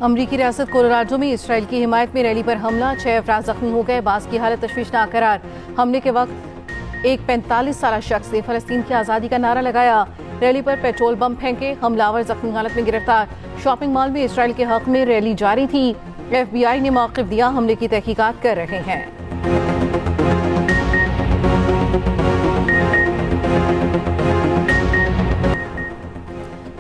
अमरीकी रियासत कोलोराडो में इसराइल की हिमायत में रैली पर हमला, 6 अफराद जख्मी हो गए, बास की हालत तशवीशनाक करार। हमले के वक्त एक 45 साला शख्स ने फलस्तीन की आज़ादी का नारा लगाया। रैली पर पेट्रोल बम फेंके, हमलावर जख्मी हालत में गिरफ्तार। शॉपिंग मॉल में इसराइल के हक में रैली जारी थी। FBI ने मौक़िफ़ दिया, हमले की तहकीकात कर रहे हैं।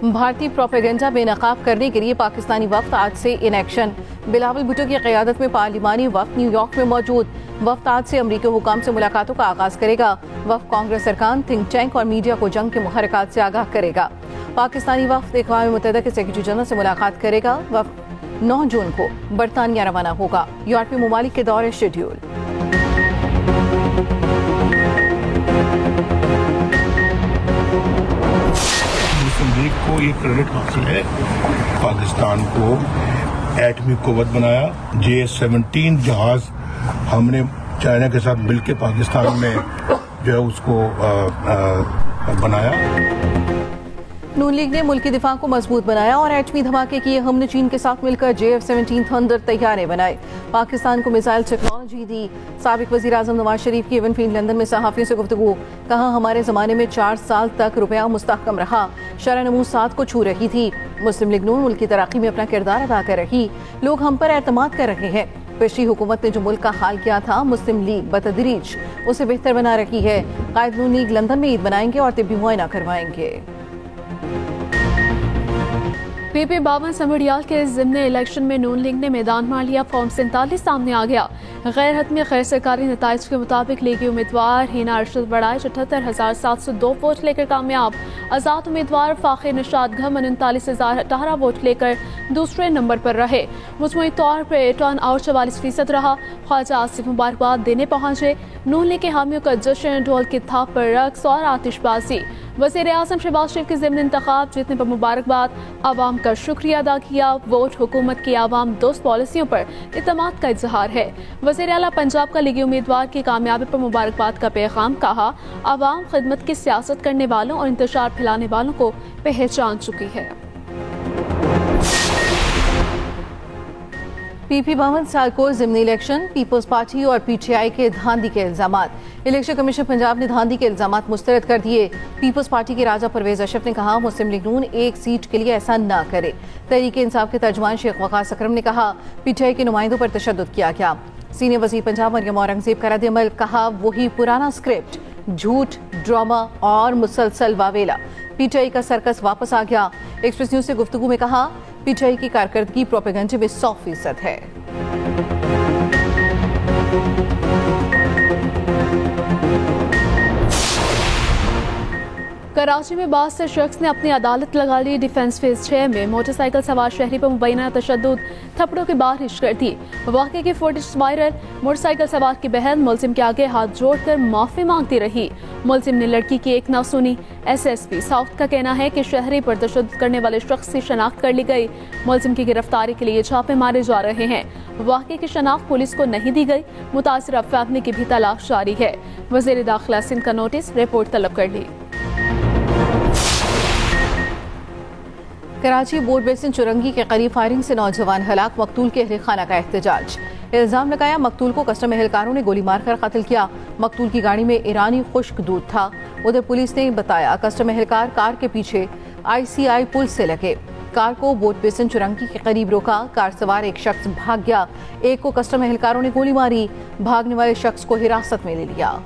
भारतीय प्रोपेगेंडा बेनकाब करने के लिए पाकिस्तानी वफ्द आज से इन एक्शन। बिलावल भुट्टो की क़यादत में पार्लिमानी वफ्द न्यूयॉर्क में मौजूद। वफ्द आज से अमरीकी हुकाम से मुलाकातों का आगाज करेगा। वफ्द कांग्रेस अरकान, थिंक टैंक और मीडिया को जंग के मुहर्रिकात से आगाह करेगा। पाकिस्तानी वफ्द अक़वाम मुत्तहिदा के सेक्रेटरी जनरल से मुलाकात करेगा। वफ्द 9 जून को बरतानिया रवाना होगा। यूरोपीय ममालिक के दौरे शेड्यूल। लीग को ये क्रेडिट हासिल है, पाकिस्तान को एटमी कुव्वत बनाया। JS-17 जहाज हमने चाइना के साथ मिलकर पाकिस्तान में जो है उसको बनाया। नून लीग ने मुल्की दिफा को मजबूत बनाया और एटमी धमाके किए। हमने चीन के साथ मिलकर JF-17 थंडर तैयारे बनाए। पाकिस्तान को मिसाइल टेक्नोलॉजी दी। साबिक वज़ीर आज़म नवाज शरीफ की इवनफील्ड लंदन में सहाफ़ियों से गुफ्तगू। कहा, हमारे ज़माने में 4 साल तक रुपया मुस्तहकम रहा, शरह नमूद 7 को छू रही थी। मुस्लिम लीग नून मुल्क की तरक्की में अपना किरदार अदा कर रही। लोग हम पर एतमाद कर रहे हैं। पिछली हुकूमत ने जो मुल्क का हाल किया था, मुस्लिम लीग बतदरीज उसे बेहतर बना रही है। कायद नून लीग लंदन में ईद बनाएंगे और तिब्बी मुआयना करवाएंगे। PP 52 समड़ियाल के ज़िम्ने इलेक्शन में नून लीग ने मैदान मार लिया। फॉर्म 47 सामने आ गया। गैर हतमी गैर सरकारी नताइज के मुताबिक लीगी उम्मीदवार हिना अरशद बड़ाई 78,702 वोट लेकर कामयाब। आज़ाद उम्मीदवार फ़ाखिर निशात घमन 39,018 वोट लेकर दूसरे नंबर पर रहे। मजमूई तौर पर टर्न आउट 44% रहा। ख्वाजा आसिफ मुबारकबाद देने पहुंचे। नून लीग के हामियों का जश्न, ढोल की थाप पर रक्स और आतिशबाजी। वज़ीर आज़म शहबाज शरीफ के ज़िम्न इंतखाब जीतने पर मुबारकबाद। आवाम का शुक्रिया अदा किया। वोट हुकूमत की आवाम दोस्त पॉलिसियों पर इत्मीनान का इजहार है। वज़ीर आला पंजाब का लीगी उम्मीदवार की कामयाबी पर मुबारकबाद का पैगाम। कहा, आवाम खिदमत की सियासत करने वालों और इंतशार फैलाने वालों को पहचान चुकी है। PP 52 सालकोर ज़िमनी इलेक्शन, पीपल्स पार्टी और PTI के धांधली के इल्जामात। इलेक्शन कमीशन पंजाब ने धांधली के इल्जामात मुस्तरद कर दिए। पीपल्स पार्टी के राजा परवेज अशरफ ने कहा, मुस्लिम लीग नून एक सीट के लिए ऐसा न करे। तहरीक इंसाफ के तर्जुमान शेख वक़ास अकरम ने कहा, PTI के नुमाइंदों पर तशद्दुद किया गया। सीनियर वज़ीर पंजाब मरियम औरंगज़ेब का रद्द-ए-अमल। कहा, वही पुराना स्क्रिप्ट, झूठ, ड्रामा और मुसलसल वावेला। PTI का सर्कस वापस आ गया। एक्सप्रेस न्यूज़ से गुफ्तगू में कहा, PTI की कारकर्दगी प्रोपेगेंडा में 100% है। कराची में बास से शख्स ने अपनी अदालत लगा ली। डिफेंस फेज 6 में मोटरसाइकिल सवार शहरी पर मुबैना तशद्दुद, थप्पड़ों की बारिश कर दी। वाक़े की फुटेज वायरल। मोटरसाइकिल सवार की बहन मुलजिम के आगे हाथ जोड़कर माफी मांगती रही। मुलजिम ने लड़की की एक ना सुनी। SSP साउथ का कहना है कि शहरी पर तशद्दुद करने वाले शख्स की शनाख्त कर ली गई। मुलजिम की गिरफ्तारी के लिए छापे मारे जा रहे हैं। वाक़े की शनाख्त पुलिस को नहीं दी गई। मुतासिरा फैमिली की भी तलाश जारी है। वज़ीर दाखिला सिंध का नोटिस, रिपोर्ट तलब कर ली। कराची बोर्ड बेसिन चुरंगी के करीब फायरिंग से नौजवान हलाक, मकतूल के अहले खाना का एहतजाज। इल्जाम लगाया, मकतूल को कस्टम एहलकारों ने गोली मारकर कत्ल किया। मकतूल की गाड़ी में ईरानी खुश्क दूध था। उधर पुलिस ने बताया, कस्टम एहलकार कार के पीछे ICI पुल से लगे। कार को बोट बेसिन चुरंगी के करीब रोका। कार सवार एक शख्स भाग गया। एक को कस्टम एहलकारों ने गोली मारी। भागने वाले शख्स को हिरासत में ले लिया।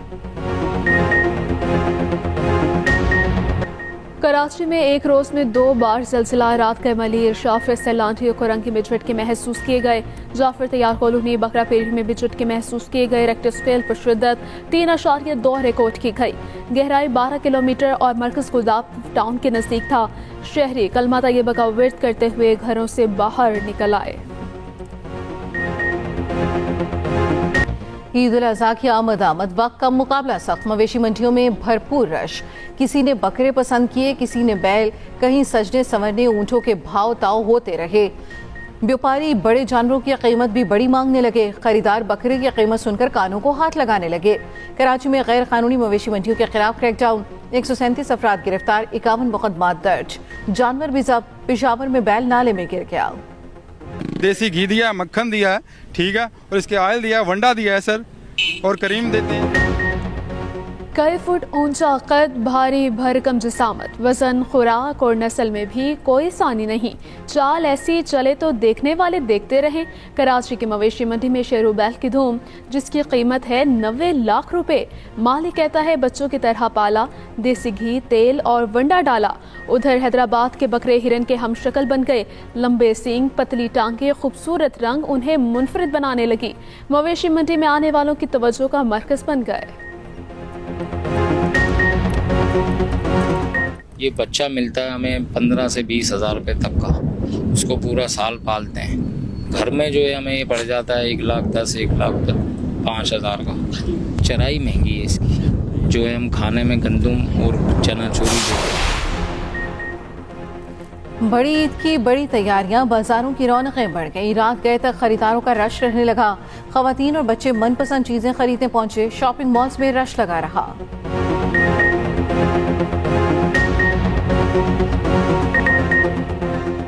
कराची में एक रोज में 2 बार ज़लज़ला। रात का मलीर जाफर सैलानी को रंगी में झटके महसूस किए गए। जाफर तैयार कॉलोनी बकरा पेड़ी में भी झटके महसूस किए गए। रेक्टर स्केल पर शिद्दत 3.2 रिकॉर्ड की गई। गहराई 12 किलोमीटर और मरकज गुलदाब टाउन के नजदीक था। शहरी कलमा तैयबा का विर्द करते हुए घरों से बाहर निकल आए। ईद उल अज़हा की आमद वक्त का मुकाबला सख्त। मवेशी मंडियों में भरपूर रश। किसी ने बकरे पसंद किए, किसी ने बैल। कहीं सजने संवरने ऊँटों के भाव ताव होते रहे। व्यापारी बड़े जानवरों की कीमत भी बड़ी मांगने लगे। खरीदार बकरे की कीमत सुनकर कानों को हाथ लगाने लगे। कराची में गैर कानूनी मवेशी मंडियों के खिलाफ क्रैकडाउन। 137 अफराद गिरफ्तार, 51 मुकदमात दर्ज। जानवर भी जब्त। पेशावर में बैल नाले में गिर गया। देसी घी दिया है, मक्खन दिया है, ठीक है, और इसके ऑयल दिया है, वंडा दिया है सर, और करीम देते हैं। कई फुट ऊंचा कद, भारी भरकम जिसामत, वजन, खुराक और नस्ल में भी कोई सानी नहीं। चाल ऐसी चले तो देखने वाले देखते रहें। कराची की मवेशी मंडी में शेरू बैल की धूम, जिसकी कीमत है 90 लाख रुपए। मालिक कहता है बच्चों की तरह पाला, देसी घी, तेल और वंडा डाला। उधर हैदराबाद के बकरे हिरन के हम शक्ल बन गए। लंबे सींग, पतली टांगे, खूबसूरत रंग उन्हें मुनफरिद बनाने लगी। मवेशी मंडी में आने वालों की तवज्जो का मरकज बन गए। ये बच्चा मिलता है हमें 15 से 20 हज़ार रुपये तक का, उसको पूरा साल पालते हैं। घर में जो है हमें ये पड़ जाता है 1,10,000 1,05,000 का। चराई महंगी है इसकी, जो है हम खाने में गंदम और चना चूरी देते हैं। बड़ी ईद की बड़ी तैयारियां, बाजारों की रौनकें बढ़ गई। रात गए तक खरीदारों का रश रहने लगा। खवातीन और बच्चे मनपसंद चीजें खरीदने पहुंचे। शॉपिंग मॉल्स में रश लगा रहा।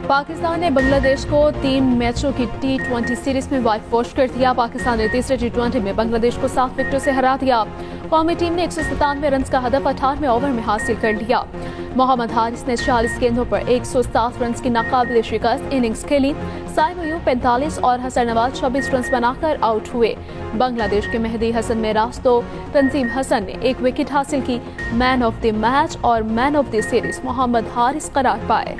पाकिस्तान ने बांग्लादेश को 3 मैचों की T20 सीरीज में वाइट वॉश कर दिया। पाकिस्तान ने तीसरे T20 में बांग्लादेश को 7 विकेटों से हरा दिया। कौमी टीम ने 197 रन का हदफ 18वें ओवर में हासिल कर लिया। मोहम्मद हारिस ने 40 गेंदों पर 107 रन की नाकाबिल शिकस्त इनिंग्स खेली। साइम अयूब 45 और हसन नवाज 26 रन बनाकर आउट हुए। बांग्लादेश के मेहदी हसन मेराज तो तंजीम हसन ने 1 विकेट हासिल की। मैन ऑफ द मैच और man of the series Mohammad Haris करार पाए।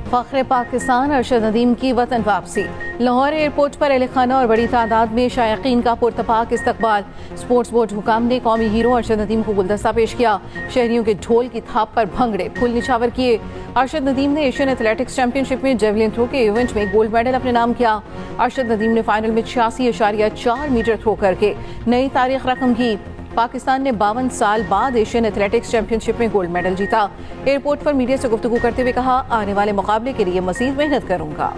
फख्र पाकिस्तान अरशद नदीम की वतन वापसी। लाहौर एयरपोर्ट पर अहले खाना और बड़ी तादाद में शायकीन का पुरतपाक इस्तकबाल। स्पोर्ट्स बोर्ड हुकाम ने कौमी हीरो अरशद नदीम को गुलदस्ता पेश किया। शहरियों के ढोल की थाप पर भंगड़े, फूल निछावर किए। अरशद नदीम ने एशियन एथलेटिक्स चैंपियनशिप में जेवलिन थ्रो के इवेंट में गोल्ड मेडल अपने नाम किया। अरशद नदीम ने फाइनल में 86.4 मीटर थ्रो करके नई तारीख रकम की। पाकिस्तान ने 52 साल बाद एशियन एथलेटिक्स चैंपियनशिप में गोल्ड मेडल जीता। एयरपोर्ट पर मीडिया से गुफ्तगू करते हुए कहा, आने वाले मुकाबले के लिए मजीद मेहनत करूंगा।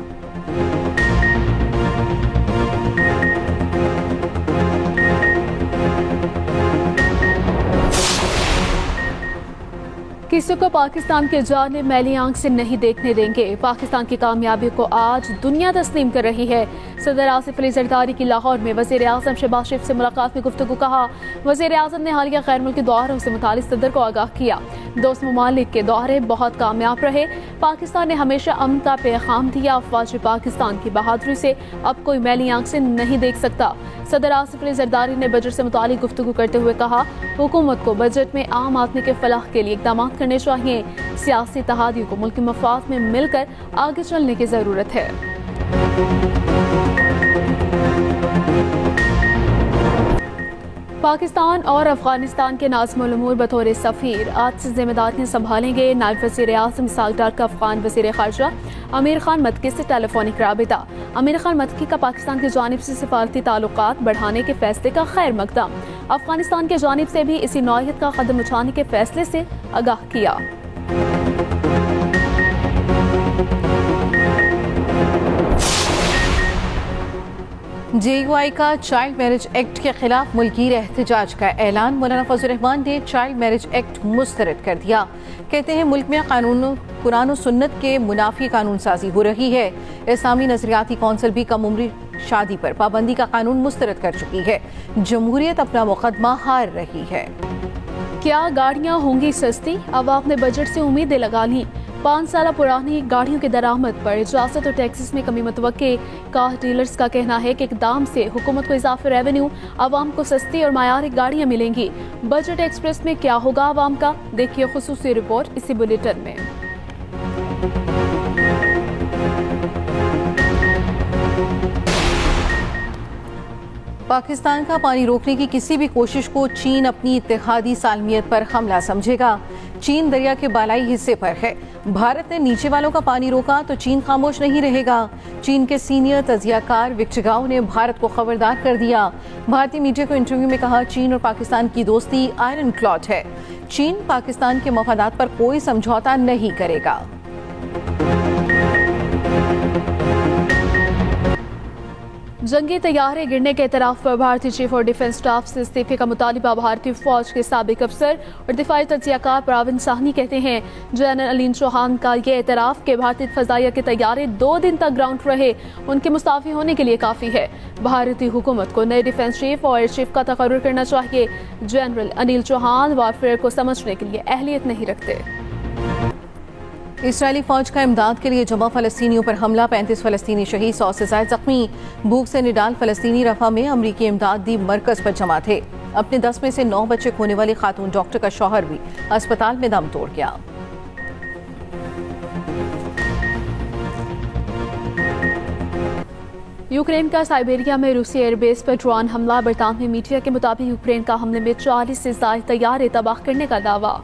किसी को पाकिस्तान के जाने मैली आंख से नहीं देखने देंगे। पाकिस्तान की कामयाबी को आज दुनिया तस्लीम कर रही है। सदर आसिफ अली जरदारी की लाहौर में वज़ीर आज़म शहबाज शरीफ से मुलाकात में गुफ्तगू। कहा, वज़ीर आज़म ने हालिया गैर मुल्की दौरों से मुतालिक सदर को आगाह किया। दोस्त ममालिक के दौरे बहुत कामयाब रहे। पाकिस्तान ने हमेशा अमन का पैगाम दिया। अफवाज पाकिस्तान की बहादुरी से अब कोई मैली आंख से नहीं देख सकता। सदर आसिफ अली जरदारी ने बजट से मुतालिक गुफ्तगू करते हुए कहा, हुकूमत को बजट में आम आदमी के फलाह के लिए इक़दाम करने चाहिए। सियासी इत्तेहादियों को मुल्की मफाद में मिलकर आगे चलने की जरूरत है। पाकिस्तान और अफगानिस्तान के नाज़िमुल उमूर बतौर सफ़ीर आज से जिम्मेदारियां संभालेंगे। नायब वज़ीर आज़म इसहाक़ डार का अफगान वज़ीर ख़ारजा अमीर खान मत्की से टेलीफोनिक राबिता। अमीर खान मत्की का पाकिस्तान की जानिब से सिफारती ताल्लुकात बढ़ाने के फैसले का खैर मकदम। अफगानिस्तान की जानिब से भी इसी नौयत का कदम उठाने के फैसले से आगाह किया। JUI का चाइल्ड मैरिज एक्ट के खिलाफ मुल्की एहतजाज का ऐलान। मौलाना फजल रहमान ने चाइल्ड मैरिज एक्ट मुस्तरद कर दिया। कहते हैं मुल्क में कुरान और सुन्नत के मुनाफी कानून साजी हो रही है। इस्लामी नजरियाती कौंसिल भी कम उम्री शादी पर पाबंदी का कानून मुस्तरद कर चुकी है। जमहूरियत अपना मुकदमा हार रही है। क्या गाड़ियां होंगी सस्ती? अब आपने बजट से उम्मीदें लगा ली। 5 साल पुरानी गाड़ियों की दरामद पर इजाजत और टैक्सेस में कमी मुतवक्के। कार डीलर्स का कहना है कि इक़दाम से हुकूमत को इजाफी रेवेन्यू, आवाम को सस्ती और मायारी गाड़ियां मिलेंगी। बजट एक्सप्रेस में क्या होगा आवाम का, देखिए खुसूसी रिपोर्ट इसी बुलेटिन में। पाकिस्तान का पानी रोकने की किसी भी कोशिश को चीन अपनी इत्तेहादी सालमियत पर हमला समझेगा। चीन दरिया के बालाई हिस्से पर है। भारत ने नीचे वालों का पानी रोका तो चीन खामोश नहीं रहेगा। चीन के सीनियर तजियाकार विक्चगाओ ने भारत को खबरदार कर दिया। भारतीय मीडिया को इंटरव्यू में कहा, चीन और पाकिस्तान की दोस्ती आयरन क्लॉड है। चीन पाकिस्तान के मफादात पर कोई समझौता नहीं करेगा। जंगी तैयारे गिरने के एतराफ़ पर भारतीय चीफ ऑफ डिफेंस स्टाफ से इस्तीफे का मुतालिबा। भारतीय फौज के साबिक अफसर और दिफाई तज्जियाकार प्राविन साहनी कहते हैं जनरल अलीन चौहान का ये एतराफ़ कि भारतीय फ़ज़ाइया के तैयारे 2 दिन तक ग्राउंड रहे उनके मुस्ताफ़ी होने के लिए काफ़ी है। भारतीय हुकूमत को नए डिफेंस चीफ और एयर चीफ का तकर्रुर करना चाहिए। जनरल अनिल चौहान वारफेयर को समझने के लिए अहलियत नहीं रखते। इसराइली फौज का इमदाद के लिए जमा फ़लस्तीनियों पर हमला, 35 फ़लस्तीनी शहीद, 100 से ज़ायद ज़ख्मी। भूख से निडाल फ़लस्तीनी रफ़ा में अमरीकी इमदादी मरकज़ पर जमा थे। अपने 10 में से 9 बच्चे खोने वाली खातून डॉक्टर का शौहर भी अस्पताल में दम तोड़ गया। यूक्रेन का साइबेरिया में रूसी एयरबेस पर ड्रोन हमला। बरतानवी मीडिया के मुताबिक यूक्रेन का हमले में 40 से ज़ायद तैयारे तबाह करने का दावा।